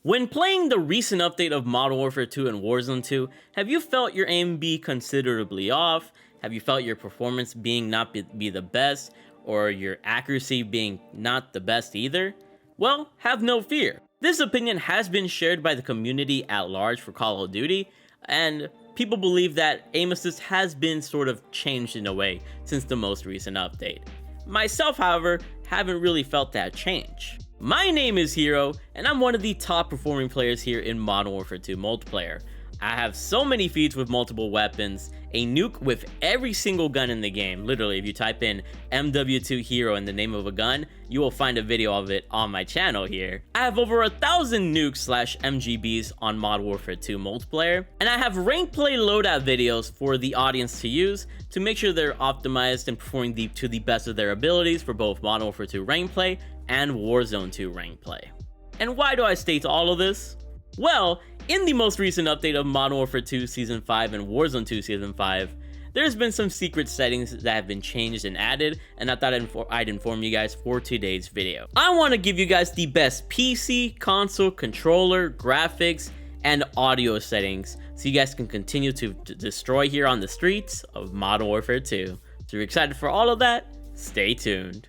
When playing the recent update of Modern Warfare 2 and Warzone 2, have you felt your aim be considerably off? Have you felt your performance being not be the best, or your accuracy being not the best either? Well, have no fear. This opinion has been shared by the community at large for Call of Duty, and people believe that aim assist has been sort of changed in a way since the most recent update. Myself, however, haven't really felt that change. My name is Hero, and I'm one of the top performing players here in Modern Warfare 2 multiplayer. I have so many feats with multiple weapons, a nuke with every single gun in the game. Literally, if you type in MW2 Hero in the name of a gun, you will find a video of it on my channel here. I have over 1,000 nukes slash MGBs on Modern Warfare 2 multiplayer, and I have rank play loadout videos for the audience to use to make sure they're optimized and performing to the best of their abilities for both Modern Warfare 2 rank play and Warzone 2 rank play. And why do I state all of this? Well, in the most recent update of Modern Warfare 2 Season 5 and Warzone 2 Season 5, there's been some secret settings that have been changed and added, and I thought I'd inform you guys for today's video. I want to give you guys the best PC, console, controller, graphics, and audio settings so you guys can continue to destroy here on the streets of Modern Warfare 2. So if you're excited for all of that, stay tuned.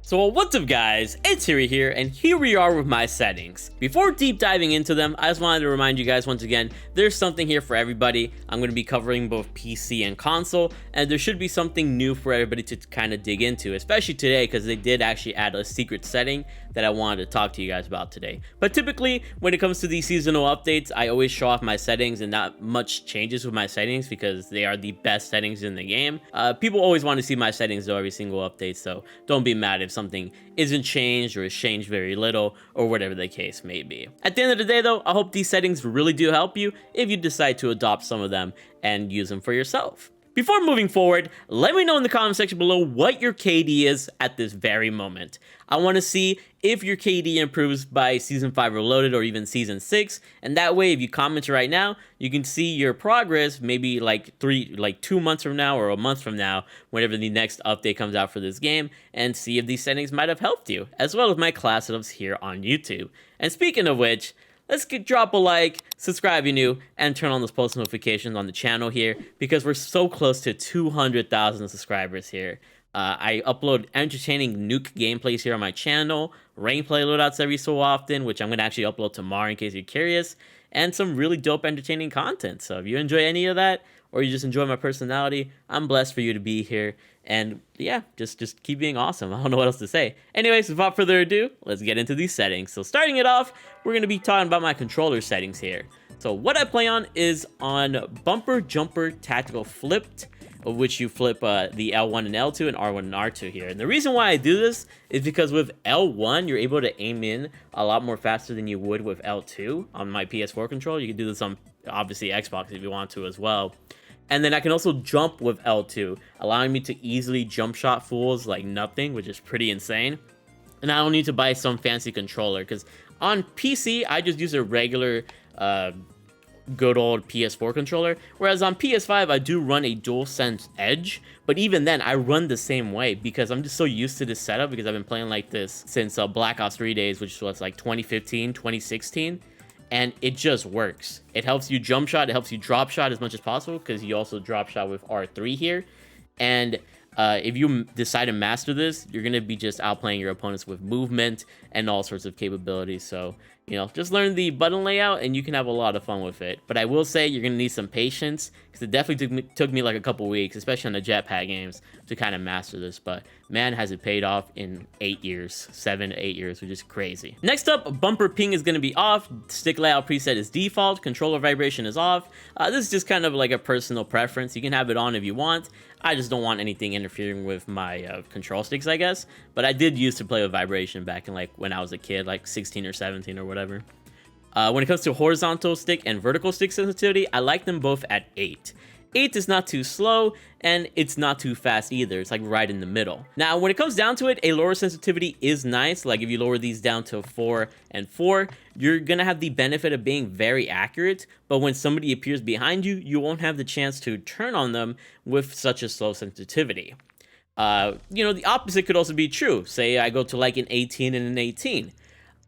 So what's up guys, it's Hiri here, and here we are with my settings. Before deep diving into them, I just wanted to remind you guys once again, there's something here for everybody. I'm going to be covering both PC and console, and there should be something new for everybody to kind of dig into, especially today because they did actually add a secret setting that I wanted to talk to you guys about today. But typically, when it comes to these seasonal updates, I always show off my settings, and not much changes with my settings because they are the best settings in the game. People always want to see my settings though every single update, so don't be mad if something isn't changed or is changed very little or whatever the case may be. At the end of the day though, I hope these settings really do help you if you decide to adopt some of them and use them for yourself. Before moving forward, let me know in the comment section below what your KD is at this very moment. I want to see if your KD improves by Season 5 Reloaded or even Season 6, and that way if you comment right now, you can see your progress maybe like 2 months from now or a month from now, whenever the next update comes out for this game, and see if these settings might have helped you, as well as my class setups here on YouTube. And speaking of which, let's drop a like, subscribe if you're new, and turn on those post notifications on the channel here, because we're so close to 200,000 subscribers here. I upload entertaining nuke gameplays here on my channel, rank play loadouts every so often, which I'm going to actually upload tomorrow in case you're curious, and some really dope entertaining content. So if you enjoy any of that, or you just enjoy my personality, I'm blessed for you to be here. And yeah, just keep being awesome. I don't know what else to say. Anyways, without further ado, let's get into these settings. So starting it off, we're going to be talking about my controller settings here. So what I play on is on bumper jumper tactical flipped, of which you flip the L1 and L2 and R1 and R2 here. And the reason why I do this is because with L1, you're able to aim in a lot more faster than you would with L2 on my PS4 controller. You can do this on, obviously, Xbox if you want to as well. And then I can also jump with L2, allowing me to easily jump shot fools like nothing, which is pretty insane. And I don't need to buy some fancy controller, because on PC, I just use a regular good old PS4 controller, whereas on PS5 I do run a DualSense Edge, but even then I run the same way because I'm just so used to this setup, because I've been playing like this since Black Ops 3 days, which was like 2015, 2016, and it just works. It helps you jump shot, it helps you drop shot as much as possible, because you also drop shot with R3 here, and if you decide to master this, you're going to be just outplaying your opponents with movement and all sorts of capabilities. So, you know, just learn the button layout and you can have a lot of fun with it. But I will say you're going to need some patience, because it definitely took me like a couple weeks, especially on the jetpack games, to kind of master this. But man, has it paid off in 8 years, 7 to 8 years, which is crazy. Next up, bumper ping is going to be off. Stick layout preset is default. Controller vibration is off. This is just kind of like a personal preference. You can have it on if you want. I just don't want anything interfering with my control sticks, I guess. But I did used to play with vibration back in like when I was a kid, like 16 or 17 or whatever. When it comes to horizontal stick and vertical stick sensitivity, I like them both at 8. 8 is not too slow, and it's not too fast either. It's like right in the middle. Now, when it comes down to it, a lower sensitivity is nice. Like if you lower these down to 4 and 4, you're gonna have the benefit of being very accurate, but when somebody appears behind you, you won't have the chance to turn on them with such a slow sensitivity. You know, the opposite could also be true. Say I go to like an 18 and an 18.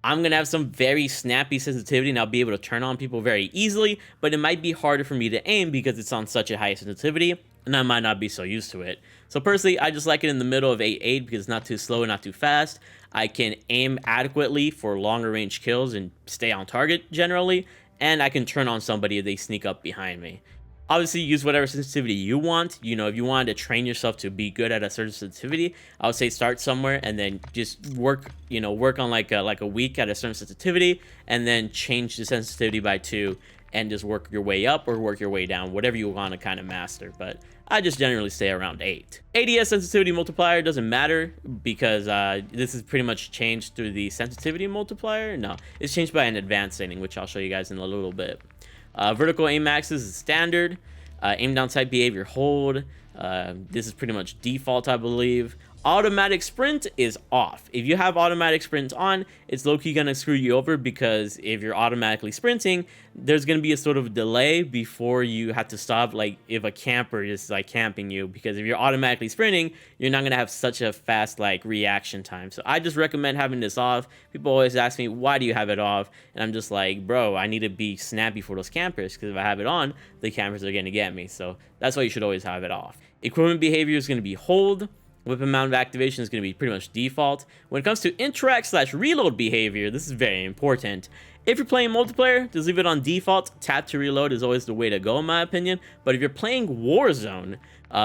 I'm gonna have some very snappy sensitivity and I'll be able to turn on people very easily, but it might be harder for me to aim because it's on such a high sensitivity and I might not be so used to it. So personally, I just like it in the middle of 8.8 because it's not too slow and not too fast. I can aim adequately for longer range kills and stay on target generally, and I can turn on somebody if they sneak up behind me. Obviously, use whatever sensitivity you want. You know, if you wanted to train yourself to be good at a certain sensitivity, I would say start somewhere and then just work, you know, work on like a week at a certain sensitivity and then change the sensitivity by 2 and just work your way up or work your way down, whatever you want to kind of master. But I just generally stay around 8. ADS sensitivity multiplier doesn't matter because this is pretty much changed through the sensitivity multiplier. No, it's changed by an advanced setting, which I'll show you guys in a little bit. Vertical aim axis is standard. Aim down sight behavior hold. This is pretty much default, I believe. Automatic sprint is off. If you have automatic sprint on, it's low-key gonna screw you over because if you're automatically sprinting, there's gonna be a sort of delay before you have to stop, like if a camper is like camping you, because if you're automatically sprinting, you're not gonna have such a fast like reaction time. So I just recommend having this off. People always ask me, why do you have it off? And I'm just like, bro, I need to be snappy for those campers because if I have it on, the campers are gonna get me. So that's why you should always have it off. Equipment behavior is gonna be hold. Weapon mount of activation is going to be pretty much default. When it comes to interact/reload behavior, this is very important. If you're playing multiplayer, just leave it on default. Tap to reload is always the way to go in my opinion. But if you're playing Warzone,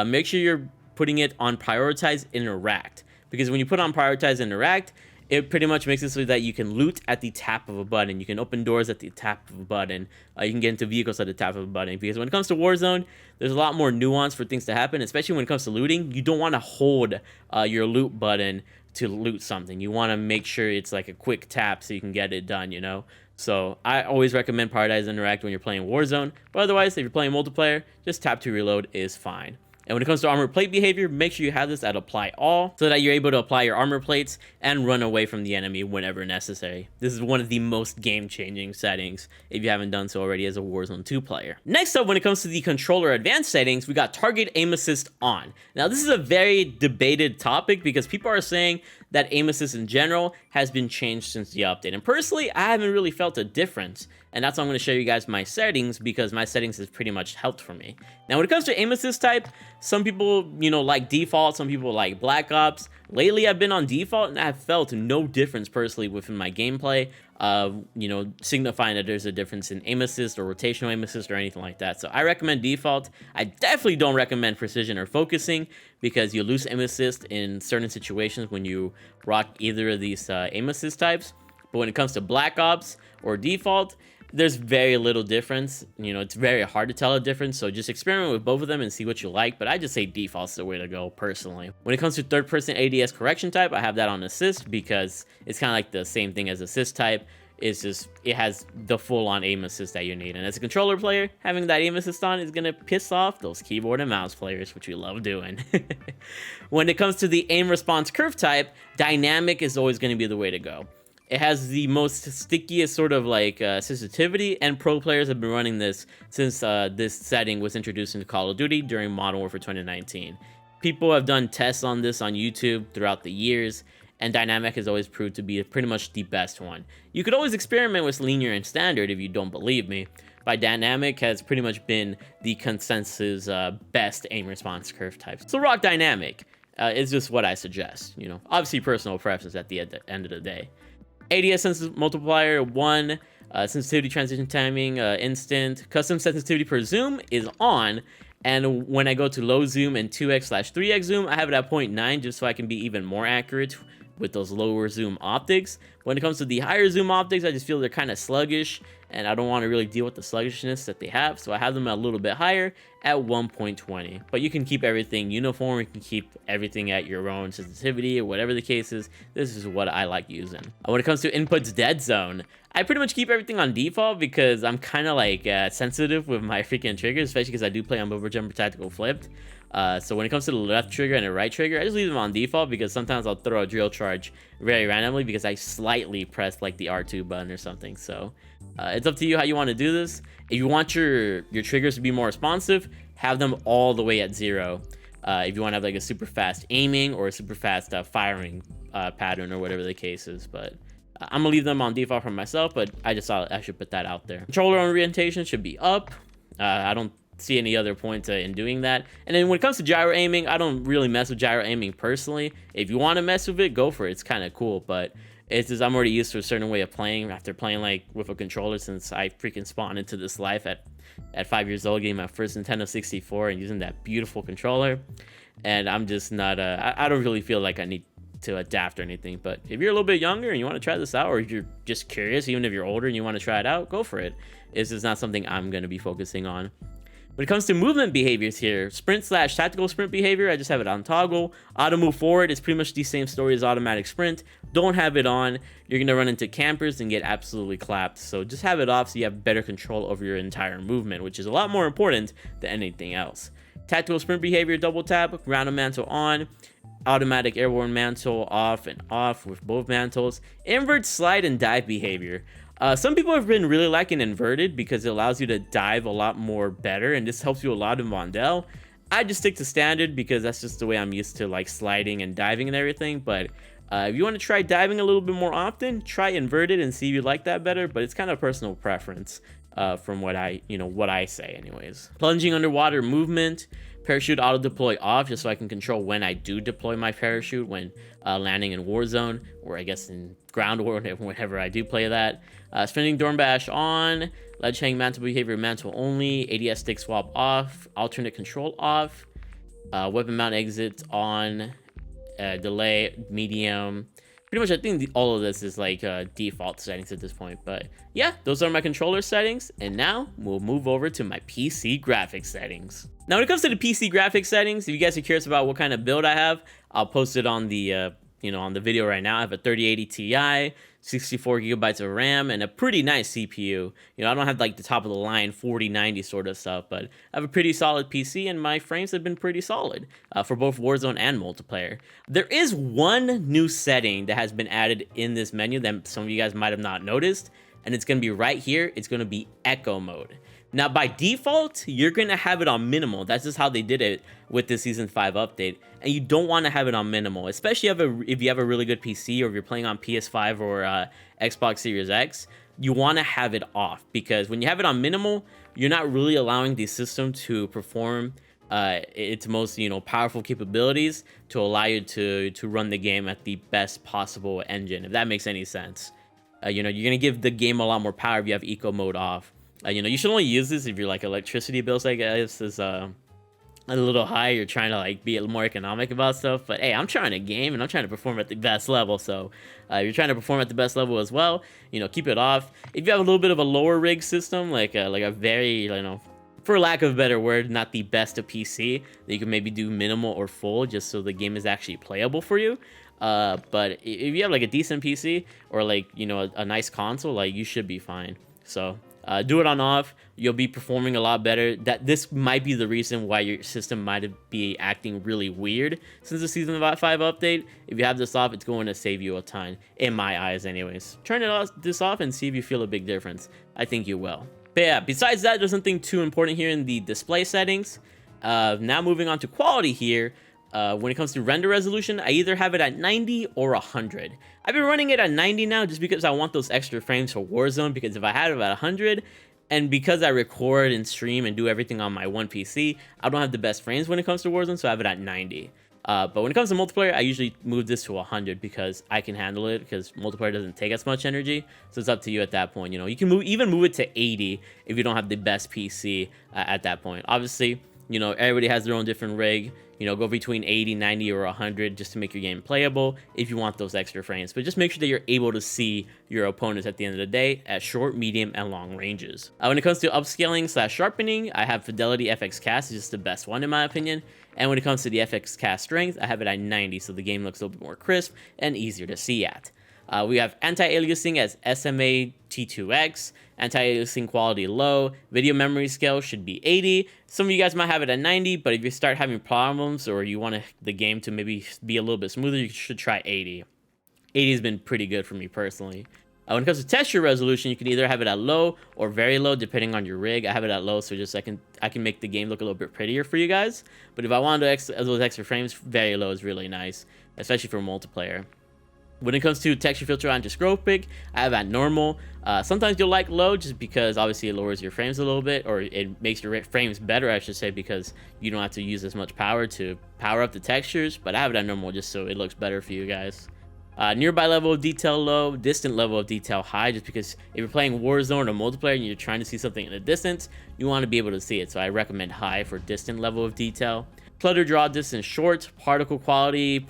make sure you're putting it on prioritize interact. Because when you put on prioritize interact, it pretty much makes it so that you can loot at the tap of a button. You can open doors at the tap of a button. You can get into vehicles at the tap of a button. Because when it comes to Warzone, there's a lot more nuance for things to happen, especially when it comes to looting. You don't want to hold your loot button to loot something. You want to make sure it's like a quick tap so you can get it done, you know? So I always recommend prioritize interact when you're playing Warzone. But otherwise, if you're playing multiplayer, just tap to reload is fine. And when it comes to armor plate behavior, make sure you have this at apply all so that you're able to apply your armor plates and run away from the enemy whenever necessary. This is one of the most game-changing settings if you haven't done so already as a Warzone 2 player. Next up, when it comes to the controller advanced settings, we got target aim assist on. Now, this is a very debated topic because people are saying that aim assist in general has been changed since the update. And personally, I haven't really felt a difference. And that's why I'm going to show you guys my settings because my settings has pretty much helped for me. Now, when it comes to aim assist type, some people, you know, like default, some people like Black Ops. Lately, I've been on default and I've felt no difference personally within my gameplay, you know, signifying that there's a difference in aim assist or rotational aim assist or anything like that. So I recommend default. I definitely don't recommend precision or focusing because you lose aim assist in certain situations when you rock either of these aim assist types. But when it comes to Black Ops or default, there's very little difference. You know, it's very hard to tell a difference, so just experiment with both of them and see what you like, but I just say default's the way to go personally. When it comes to third-person ADS correction type, I have that on assist because it's kind of like the same thing as assist type. It's just, it has the full-on aim assist that you need, and as a controller player, having that aim assist on is gonna piss off those keyboard and mouse players, which we love doing. When it comes to the aim response curve type, dynamic is always gonna be the way to go. It has the most stickiest sort of like sensitivity, and pro players have been running this since this setting was introduced into Call of Duty during Modern Warfare 2019. People have done tests on this on YouTube throughout the years, and dynamic has always proved to be pretty much the best one. You could always experiment with linear and standard if you don't believe me, but dynamic has pretty much been the consensus best aim response curve type. So rock dynamic is just what I suggest. You know, obviously personal preference at the end of the day. ADS sensitivity multiplier 1, sensitivity transition timing instant, custom sensitivity per zoom is on, and when I go to low zoom and 2x/3x zoom, I have it at 0.9 just so I can be even more accurate with those lower zoom optics. When it comes to the higher zoom optics, I just feel they're kind of sluggish, and I don't want to really deal with the sluggishness that they have, so I have them a little bit higher at 1.20. But you can keep everything uniform, you can keep everything at your own sensitivity, or whatever the case is. This is what I like using. When it comes to inputs dead zone, I pretty much keep everything on default because I'm kind of like sensitive with my freaking triggers, especially because I do play on Bumper Jumper Tactical Flipped. So when it comes to the left trigger and the right trigger, I just leave them on default because sometimes I'll throw a drill charge very randomly because I slightly pressed like the R2 button or something. So it's up to you how you want to do this. If you want your triggers to be more responsive, have them all the way at 0. If you want to have like a super fast aiming or a super fast firing pattern or whatever the case is. But I'm gonna leave them on default for myself, but I just thought I should put that out there. Controller orientation should be up. I don't see any other point in doing that. And then when it comes to gyro aiming, I don't really mess with gyro aiming personally. If you want to mess with it, go for it. It's kind of cool, but it's just I'm already used to a certain way of playing after playing like with a controller since I freaking spawned into this life at 5 years old, getting my first Nintendo 64 and using that beautiful controller. And I'm just not I don't really feel like I need to adapt or anything. But if you're a little bit younger and you want to try this out, or if you're just curious, even if you're older and you want to try it out, go for it. It's just not something I'm going to be focusing on. When it comes to movement behaviors here, sprint / tactical sprint behavior, I just have it on toggle. Auto move forward is pretty much the same story as automatic sprint. Don't have it on. You're going to run into campers and get absolutely clapped. So just have it off so you have better control over your entire movement, which is a lot more important than anything else. Tactical sprint behavior, double tap, random mantle on. Automatic airborne mantle off and off with both mantles. Invert slide and dive behavior. Some people have been really liking inverted because it allows you to dive a lot more better, and this helps you a lot in Vondel. I just stick to standard because that's just the way I'm used to like sliding and diving and everything. But if you want to try diving a little bit more often, try inverted and see if you like that better. But it's kind of personal preference from what I say anyways. Plunging underwater movement. Parachute auto deploy off just so I can control when I do deploy my parachute when landing in Warzone, or I guess in Ground War whenever I do play that. Spinning Dornbash on. Ledge hang mantle behavior mantle only. ADS stick swap off. Alternate control off. Weapon mount exit on. Delay medium. Pretty much I think all of this is like default settings at this point. But yeah, those are my controller settings. And now we'll move over to my PC graphics settings. Now when it comes to the PC graphics settings, if you guys are curious about what kind of build I have, I'll post it on the on the video right now. I have a 3080 Ti, 64 gigabytes of RAM, and a pretty nice CPU. I don't have like the top of the line 4090 sort of stuff, but I have a pretty solid PC, and my frames have been pretty solid for both Warzone and multiplayer. There is one new setting that has been added in this menu that some of you guys might have not noticed, and it's going to be right here. It's going to be echo mode. Now, by default, you're going to have it on minimal. That's just how they did it with the Season 5 update. And you don't want to have it on minimal, especially if you have a really good PC or if you're playing on PS5 or Xbox Series X. You want to have it off because when you have it on minimal, you're not really allowing the system to perform its most powerful capabilities to allow you to run the game at the best possible engine, if that makes any sense. You're going to give the game a lot more power if you have eco mode off. You should only use this if your like electricity bills, I guess, is a little high. You're trying to like be a little more economic about stuff. But hey, I'm trying to game and I'm trying to perform at the best level. So if you're trying to perform at the best level as well, keep it off. If you have a little bit of a lower rig system, like a very, for lack of a better word, not the best of PC, that you can maybe do minimal or full just so the game is actually playable for you. But if you have like a decent PC or like, a nice console, like you should be fine. So do it on off. You'll be performing a lot better. This might be the reason why your system might be acting really weird since the Season 5 update. If you have this off, it's going to save you a ton, in my eyes anyways. Turn this off and see if you feel a big difference. I think you will. But yeah, besides that, there's nothing too important here in the display settings. Now moving on to quality here. When it comes to render resolution, I either have it at 90 or 100. I've been running it at 90 now just because I want those extra frames for Warzone, because if I had it at 100, and because I record and stream and do everything on my one PC, I don't have the best frames when it comes to Warzone, so I have it at 90. But when it comes to multiplayer, I usually move this to 100 because I can handle it, because multiplayer doesn't take as much energy, so it's up to you at that point. You can even move it to 80 if you don't have the best PC at that point. Obviously, everybody has their own different rig. Go between 80, 90, or 100 just to make your game playable if you want those extra frames. But just make sure that you're able to see your opponents at the end of the day at short, medium, and long ranges. When it comes to upscaling / sharpening, I have Fidelity FX Cast is just the best one in my opinion. And when it comes to the FX Cast strength, I have it at 90, so the game looks a little bit more crisp and easier to see at. We have anti-aliasing as SMA T2X, anti-aliasing quality low, video memory scale should be 80. Some of you guys might have it at 90, but if you start having problems or you want the game to maybe be a little bit smoother, you should try 80. 80 has been pretty good for me personally. When it comes to texture resolution, you can either have it at low or very low depending on your rig. I have it at low, so just I can make the game look a little bit prettier for you guys. But if I wanted those extra frames, very low is really nice, especially for multiplayer. When it comes to texture filter on scroll pick, I have at normal. Sometimes you'll like low just because obviously it lowers your frames a little bit, or it makes your frames better, I should say, because you don't have to use as much power to power up the textures. But I have it at normal just so it looks better for you guys. Nearby level of detail low, distant level of detail high, just because if you're playing Warzone or multiplayer and you're trying to see something in the distance, you want to be able to see it. So I recommend high for distant level of detail. Clutter draw distance short, particle quality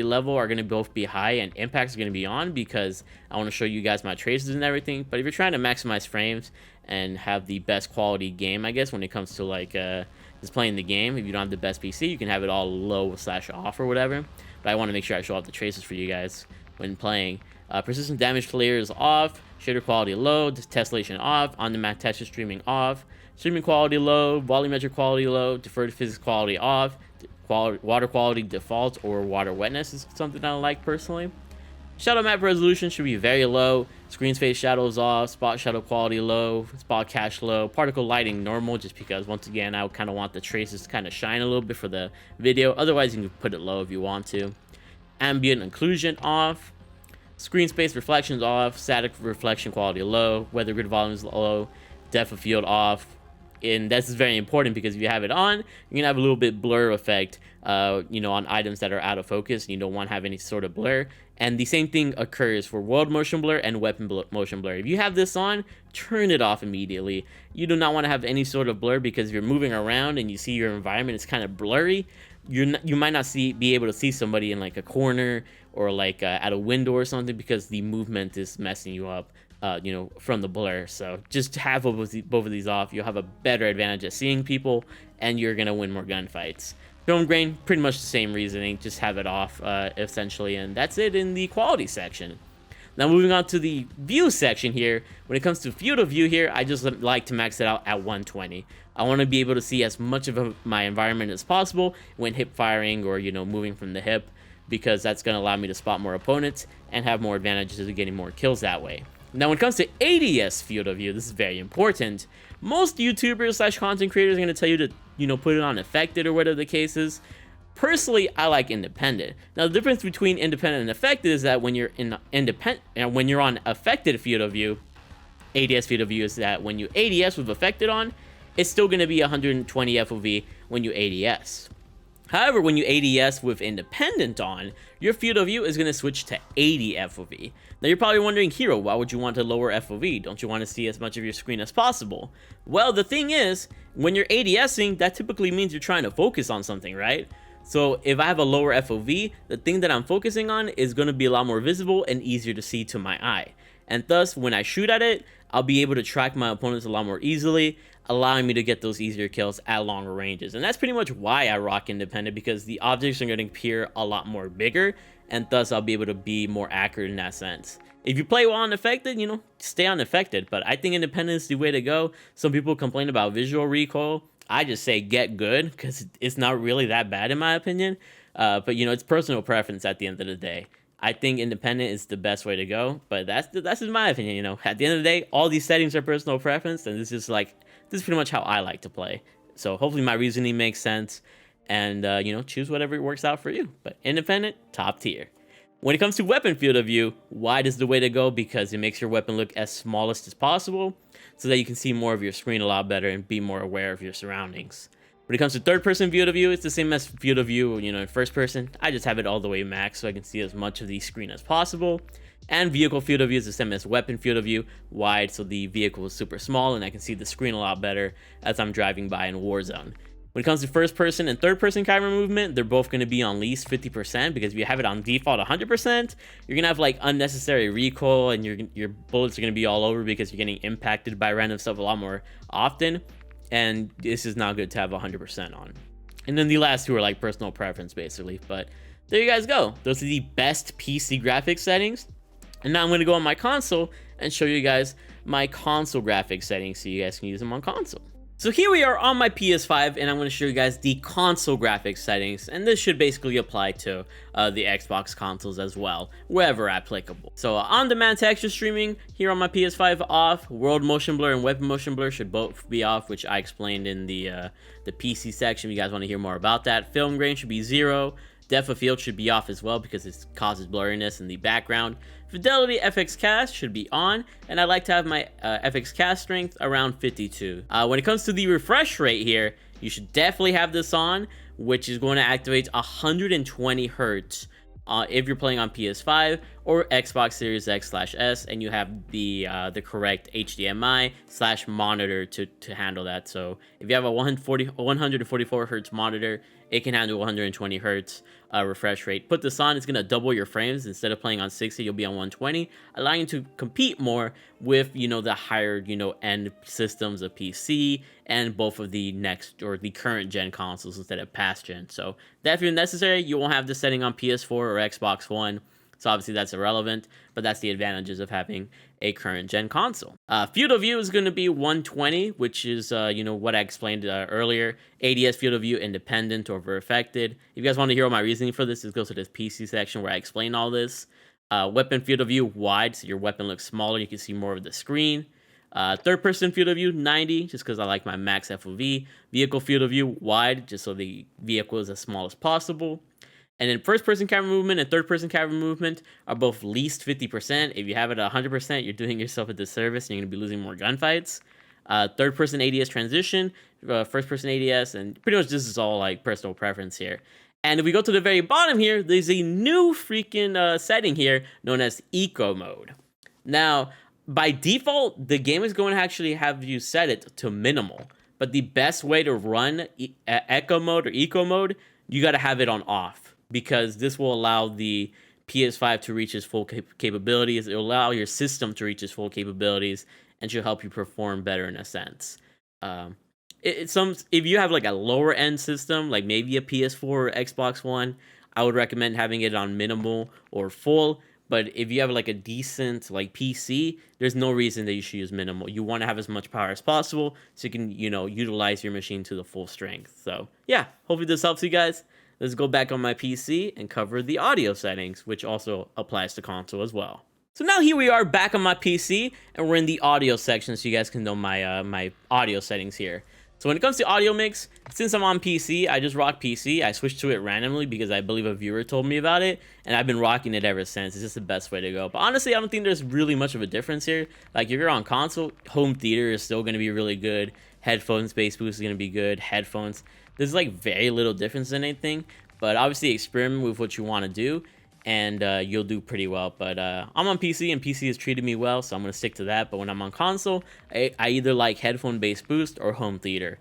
level are going to both be high, and impacts are going to be on because I want to show you guys my traces and everything. But if you're trying to maximize frames and have the best quality game, I guess, when it comes to like just playing the game, if you don't have the best PC, you can have it all low/off or whatever. But I want to make sure I show off the traces for you guys when playing. Persistent damage clear is off, shader quality low, tessellation off, on-demand texture streaming off, streaming quality low, volumetric quality low, deferred physics quality off, water quality default or water wetness is something I like personally. Shadow map resolution should be very low, screen space shadows off, spot shadow quality low, spot cache low, particle lighting normal, just because once again I kind of want the traces to kind of shine a little bit for the video. Otherwise you can put it low if you want to. Ambient occlusion off, screen space reflections off, static reflection quality low, weather grid volumes low, depth of field off. And this is very important because if you have it on, you're gonna have a little bit blur effect, you know, on items that are out of focus, and you don't want to have any sort of blur. And the same thing occurs for world motion blur and weapon motion blur. If you have this on, turn it off immediately. You do not want to have any sort of blur, because if you're moving around and you see your environment is kind of blurry, you might not be able to see somebody in like a corner or like at a window or something, because the movement is messing you up. You know, from the blur. So just have both of these off. You'll have a better advantage at seeing people, and you're gonna win more gunfights. Film grain, pretty much the same reasoning, just have it off essentially, and that's it in the quality section. Now moving on to the view section here. When it comes to field of view here, I just like to max it out at 120. I want to be able to see as much of my environment as possible when hip firing or, you know, moving from the hip, because that's going to allow me to spot more opponents and have more advantages of getting more kills that way. Now, when it comes to ADS field of view, this is very important. Most YouTubers / content creators are going to tell you to, you know, put it on affected or whatever the case is. Personally, I like independent. Now, the difference between independent and affected is that when you're in when you're on affected field of view, ADS field of view is that when you ADS with affected on, it's still going to be 120 FOV when you ADS. However, when you ADS with independent on, your field of view is going to switch to 80 FOV. Now you're probably wondering, Hero, why would you want to lower FOV? Don't you want to see as much of your screen as possible? Well, the thing is, when you're ADSing, that typically means you're trying to focus on something, right? So if I have a lower FOV, the thing that I'm focusing on is going to be a lot more visible and easier to see to my eye. And thus, when I shoot at it, I'll be able to track my opponents a lot more easily, allowing me to get those easier kills at longer ranges. And that's pretty much why I rock independent, because the objects are going to appear a lot more bigger, and thus I'll be able to be more accurate in that sense. If you play well unaffected, you know, stay unaffected, but I think independent is the way to go. Some people complain about visual recoil. I just say get good, because it's not really that bad in my opinion. But you know, it's personal preference at the end of the day. I think independent is the best way to go, but that's in my opinion. You know, at the end of the day, all these settings are personal preference, and this is pretty much how I like to play. So hopefully my reasoning makes sense, and you know, choose whatever works out for you. But independent, top tier. When it comes to weapon field of view, wide is the way to go, because it makes your weapon look as smallest as possible, so that you can see more of your screen a lot better and be more aware of your surroundings. When it comes to third-person field of view, it's the same as field of view, you know, in first person. I just have it all the way max so I can see as much of the screen as possible. And vehicle field of view is the same as weapon field of view, wide, so the vehicle is super small and I can see the screen a lot better as I'm driving by in Warzone. When it comes to first person and third person camera movement, they're both going to be on least 50%, because if you have it on default 100%, you're going to have like unnecessary recoil, and your bullets are going to be all over because you're getting impacted by random stuff a lot more often. And this is not good to have 100% on. And then the last two are like personal preference basically. But there you guys go. Those are the best PC graphics settings. And now I'm going to go on my console and show you guys my console graphics settings so you guys can use them on console. So here we are on my PS5, and I'm going to show you guys the console graphics settings, and this should basically apply to the Xbox consoles as well, wherever applicable. So on-demand texture streaming here on my PS5 off, world motion blur and weapon motion blur should both be off, which I explained in the PC section if you guys want to hear more about that. Film grain should be 0, Depth of field should be off as well because it causes blurriness in the background. Fidelity FX cast should be on, and I like to have my FX cast strength around 52. When it comes to the refresh rate here, you should definitely have this on, which is going to activate 120 hertz if you're playing on PS5 or Xbox Series X/S, and you have the correct HDMI/monitor to handle that. So if you have a 144 hertz monitor, it can handle 120 hertz refresh rate. Put this on, it's gonna double your frames. Instead of playing on 60, you'll be on 120, allowing you to compete more with, you know, the higher, you know, end systems of PC and both of the next or the current gen consoles instead of past gen. So definitely necessary. You won't have this setting on PS4 or Xbox One. So obviously that's irrelevant, but that's the advantages of having a current gen console. Field of view is going to be 120, which is, you know, what I explained earlier. ADS field of view, independent or affected. If you guys want to hear my reasoning for this, just go to this PC section where I explain all this. Weapon field of view, wide, so your weapon looks smaller. You can see more of the screen. Third person field of view, 90, just because I like my max FOV. Vehicle field of view, wide, just so the vehicle is as small as possible. And then first-person camera movement and third-person camera movement are both least 50%. If you have it at 100%, you're doing yourself a disservice, and you're going to be losing more gunfights. Third-person ADS transition, first-person ADS, and pretty much this is all like personal preference here. And if we go to the very bottom here, there's a new freaking setting here known as Eco Mode. Now, by default, the game is going to actually have you set it to minimal. But the best way to run Eco Mode or Eco Mode, you got to have it on off, because this will allow the PS5 to reach its full capabilities. It will allow your system to reach its full capabilities and should help you perform better in a sense. If you have like a lower end system, like maybe a PS4 or Xbox One, I would recommend having it on minimal or full. But if you have like a decent like PC, there's no reason that you should use minimal. You want to have as much power as possible so you can, you know, utilize your machine to the full strength. So yeah, hopefully this helps you guys. Let's go back on my PC and cover the audio settings, which also applies to console as well. So now here we are back on my PC, and we're in the audio section, so you guys can know my my audio settings here. So when it comes to audio mix, since I'm on PC, I just rock PC. I switched to it randomly because I believe a viewer told me about it, and I've been rocking it ever since. It's just the best way to go. But honestly, I don't think there's really much of a difference here. Like if you're on console, home theater is still going to be really good. Headphones, bass boost is going to be good. Headphones, there's like very little difference in anything. But obviously experiment with what you want to do, and you'll do pretty well. But I'm on PC, and PC has treated me well, so I'm going to stick to that. But when I'm on console, I either like headphone bass boost or home theater,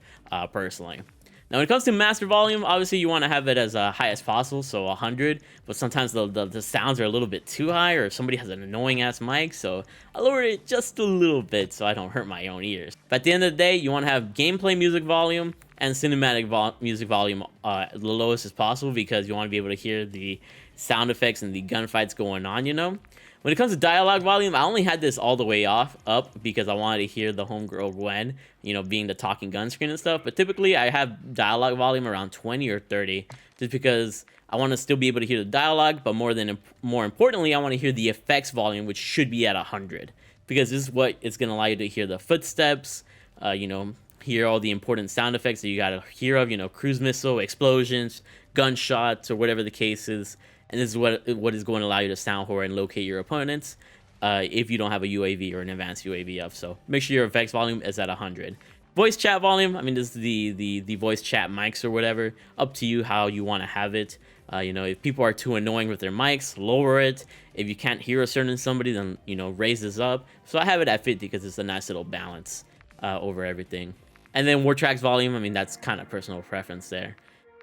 personally. Now, when it comes to master volume, obviously you want to have it as high as possible, so 100. But sometimes the sounds are a little bit too high, or somebody has an annoying-ass mic, so I lowered it just a little bit so I don't hurt my own ears. But at the end of the day, you want to have gameplay music volume and cinematic music volume the lowest as possible, because you want to be able to hear the sound effects and the gunfights going on, you know? When it comes to dialogue volume, I only had this all the way up because I wanted to hear the homegirl Gwen, you know, being the talking gun screen and stuff. But typically, I have dialogue volume around 20 or 30, just because I want to still be able to hear the dialogue, but more importantly, I want to hear the effects volume, which should be at 100, because this is what it's going to allow you to hear the footsteps, you know, hear all the important sound effects that you got to hear of, you know, cruise missile, explosions, gunshots, or whatever the case is. And this is what is going to allow you to sound horror and locate your opponents if you don't have a UAV or an advanced UAV up. So make sure your effects volume is at 100. Voice chat volume, I mean, this is the voice chat mics or whatever. Up to you how you want to have it. You know, if people are too annoying with their mics, lower it. If you can't hear a certain somebody, then, you know, raise this up. So I have it at 50 because it's a nice little balance over everything. And then war tracks volume, I mean, that's kind of personal preference there.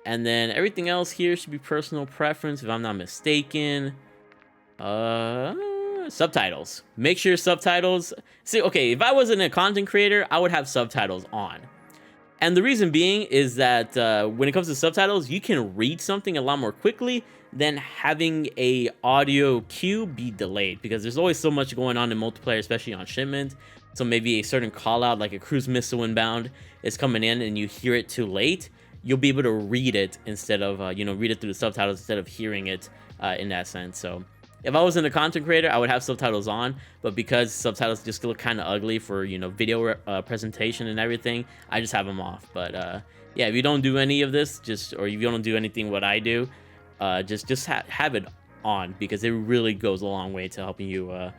And then everything else here should be personal preference, if I'm not mistaken. Subtitles. Make sure subtitles... See, okay, if I wasn't a content creator, I would have subtitles on. And the reason being is that when it comes to subtitles, you can read something a lot more quickly than having a audio cue be delayed, because there's always so much going on in multiplayer, especially on shipment. So maybe a certain call out, like a cruise missile inbound, is coming in and you hear it too late. You'll be able to read it instead of, you know, read it through the subtitles instead of hearing it in that sense. So if I wasn't a content creator, I would have subtitles on, but because subtitles just look kind of ugly for, you know, video presentation and everything, I just have them off. But yeah, if you don't do any of this, or if you don't do anything what I do, just have it on, because it really goes a long way to helping you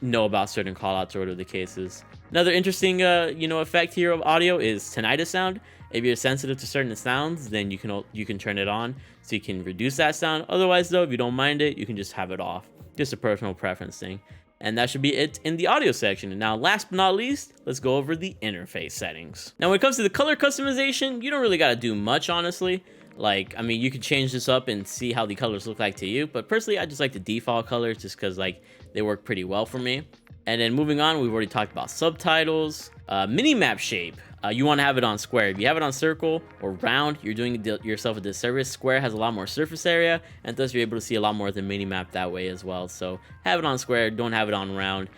know about certain callouts or whatever the case is. Another interesting effect here of audio is tinnitus sound. If you're sensitive to certain sounds, then you can turn it on so you can reduce that sound. Otherwise though, if you don't mind it, you can just have it off. Just a personal preference thing. And that should be it in the audio section. And now last but not least, let's go over the interface settings. Now when it comes to the color customization, you don't really got to do much, honestly. Like, I mean, you can change this up and see how the colors look like to you, but personally I just like the default colors just because like they work pretty well for me. And then moving on, we've already talked about subtitles. Minimap shape, you want to have it on square. If you have it on circle or round, you're doing yourself a disservice. Square has a lot more surface area, and thus you're able to see a lot more of the minimap that way as well. So have it on square, don't have it on round,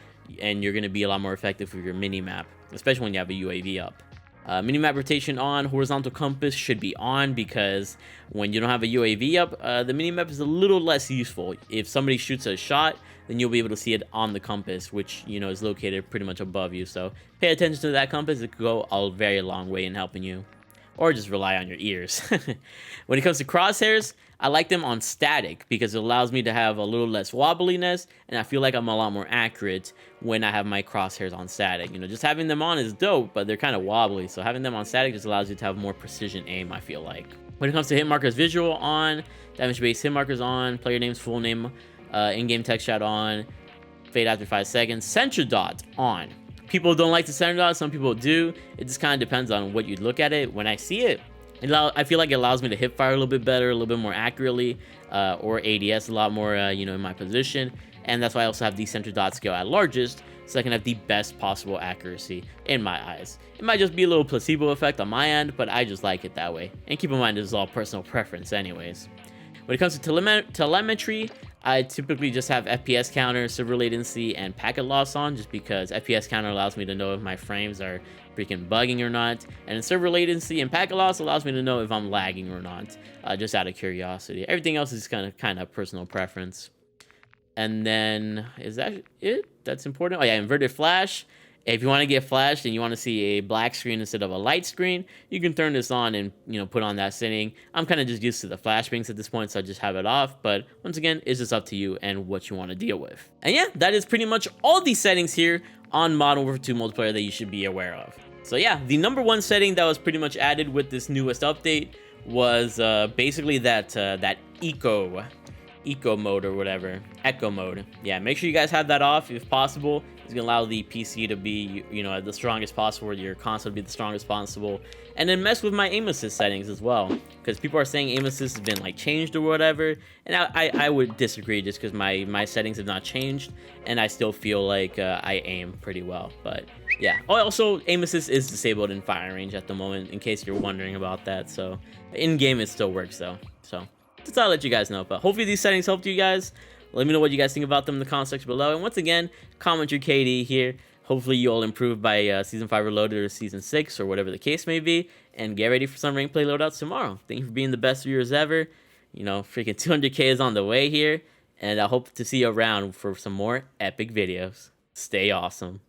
and you're going to be a lot more effective with your minimap, especially when you have a UAV up. Minimap rotation on, horizontal compass should be on, because when you don't have a UAV up, the minimap is a little less useful. If somebody shoots a shot, then you'll be able to see it on the compass, which, you know, is located pretty much above you. So pay attention to that compass. It could go a very long way in helping you, or just rely on your ears. When it comes to crosshairs, I like them on static because it allows me to have a little less wobbliness, and I feel like I'm a lot more accurate when I have my crosshairs on static. You know, just having them on is dope, but they're kind of wobbly, so having them on static just allows you to have more precision aim, I feel like. When it comes to hit markers visual on, damage based hit markers on, player name's full name, in-game text chat on, fade after 5 seconds, center dot on. People don't like the center dot, some people do. It just kind of depends on what you look at it. When I see it, I feel like it allows me to hip fire a little bit better, a little bit more accurately, or ADS a lot more, in my position. And that's why I also have the center dot scale at largest, so I can have the best possible accuracy in my eyes. It might just be a little placebo effect on my end, but I just like it that way. And keep in mind, this is all personal preference anyways. When it comes to telemetry, I typically just have FPS counter, server latency, and packet loss on, just because FPS counter allows me to know if my frames are freaking bugging or not, and server latency and packet loss allows me to know if I'm lagging or not, just out of curiosity. Everything else is kind of personal preference. And then, is that it? That's important. Oh yeah, inverted flash. If you want to get flashed and you want to see a black screen instead of a light screen, you can turn this on and, put on that setting. I'm kind of just used to the flashbangs at this point, so I just have it off. But once again, it's just up to you and what you want to deal with. And yeah, that is pretty much all these settings here on Modern Warfare 2 multiplayer that you should be aware of. So yeah, the number one setting that was pretty much added with this newest update was basically that eco mode or whatever, echo mode. Yeah, make sure you guys have that off if possible. It's gonna allow the PC to be, the strongest possible, or your console to be the strongest possible. And then mess with my aim assist settings as well, because people are saying aim assist has been like changed or whatever, and I would disagree, just because my settings have not changed, and I still feel like I aim pretty well. But yeah, also aim assist is disabled in firing range at the moment, in case you're wondering about that. So in game it still works though. So just thought I'd let you guys know. But hopefully these settings helped you guys. Let me know what you guys think about them in the comment section below. And once again, comment your KD here. Hopefully you all improve by Season 5 Reloaded or Season 6 or whatever the case may be. And get ready for some rank play loadouts tomorrow. Thank you for being the best viewers ever. Freaking 200K is on the way here. And I hope to see you around for some more epic videos. Stay awesome.